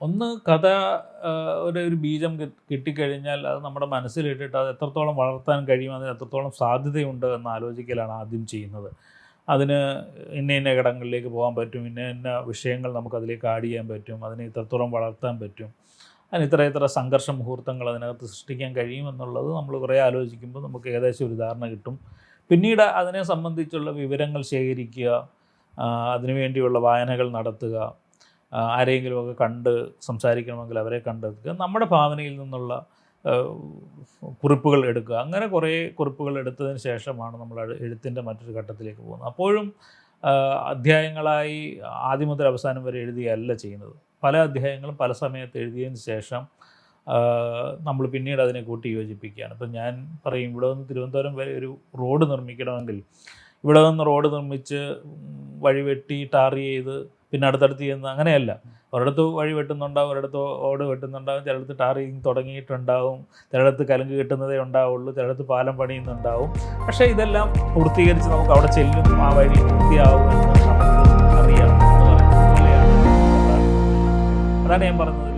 ഒന്ന് കഥ ഒരു ബീജം കിട്ടിക്കഴിഞ്ഞാൽ അത് നമ്മുടെ മനസ്സിലിട്ടിട്ട് അത് എത്രത്തോളം വളർത്താൻ കഴിയും, അതിന് എത്രത്തോളം സാധ്യതയുണ്ട് എന്ന് ആലോചിക്കലാണ് ആദ്യം ചെയ്യുന്നത്. അതിന് ഇന്ന ഘടകങ്ങളിലേക്ക് പോകാൻ പറ്റും, ഇന്ന വിഷയങ്ങൾ നമുക്കതിലേക്ക് ആഡ് ചെയ്യാൻ പറ്റും, അതിനെ ഇത്രത്തോളം വളർത്താൻ പറ്റും, അതിന് ഇത്ര സംഘർഷ മുഹൂർത്തങ്ങൾ അതിനകത്ത് സൃഷ്ടിക്കാൻ കഴിയുമെന്നുള്ളത് നമ്മൾ കുറേ ആലോചിക്കുമ്പോൾ നമുക്ക് ഏകദേശം ഒരു ധാരണ കിട്ടും. പിന്നീട് അതിനെ സംബന്ധിച്ചുള്ള വിവരങ്ങൾ ശേഖരിക്കുക, അതിനുവേണ്ടിയുള്ള വായനകൾ നടത്തുക, ആരെങ്കിലുമൊക്കെ കണ്ട് സംസാരിക്കണമെങ്കിൽ അവരെ കണ്ടെത്തുക, നമ്മുടെ ഭാവനയിൽ നിന്നുള്ള കുറിപ്പുകൾ എടുക്കുക. അങ്ങനെ കുറേ കുറിപ്പുകൾ എടുത്തതിന് ശേഷമാണ് നമ്മൾ എഴുത്തിൻ്റെ മറ്റൊരു ഘട്ടത്തിലേക്ക് പോകുന്നത്. അപ്പോഴും അധ്യായങ്ങളായി ആദ്യം മുതൽ അവസാനം വരെ എഴുതിയല്ല ചെയ്യുന്നത്. പല അധ്യായങ്ങളും പല സമയത്ത് എഴുതിയതിന് ശേഷം നമ്മൾ പിന്നീട് അതിനെ കൂട്ടി യോജിപ്പിക്കുകയാണ്. ഇപ്പം ഞാൻ പറയും, ഇവിടെ നിന്ന് തിരുവനന്തപുരം വരെ ഒരു റോഡ് നിർമ്മിക്കണമെങ്കിൽ ഇവിടെ നിന്ന് റോഡ് നിർമ്മിച്ച് വഴിവെട്ടി ടാർ ചെയ്ത് പിന്നെ അടുത്തടുത്ത് ചെയ്യുന്ന അങ്ങനെയല്ല. ഒരിടത്ത് വഴി വെട്ടുന്നുണ്ടാവും, ഒരിടത്ത് ഓട് വെട്ടുന്നുണ്ടാവും, ചിലയിടത്ത് ടാറിങ് തുടങ്ങിയിട്ടുണ്ടാവും, ചിലയിടത്ത് കലുങ്ക് കിട്ടുന്നതേ ഉണ്ടാവുള്ളൂ, ചിലയിടത്ത് പാലം പണിയുന്നുണ്ടാവും. പക്ഷേ ഇതെല്ലാം പൂർത്തീകരിച്ച് നമുക്ക് അവിടെ ചെല്ലും, ആ വഴി വൃത്തിയാവുമെന്ന് നമുക്ക് അറിയാം എന്ന് പറയുന്നത് പോലെയാണ്. അതാണ് ഞാൻ പറഞ്ഞത്.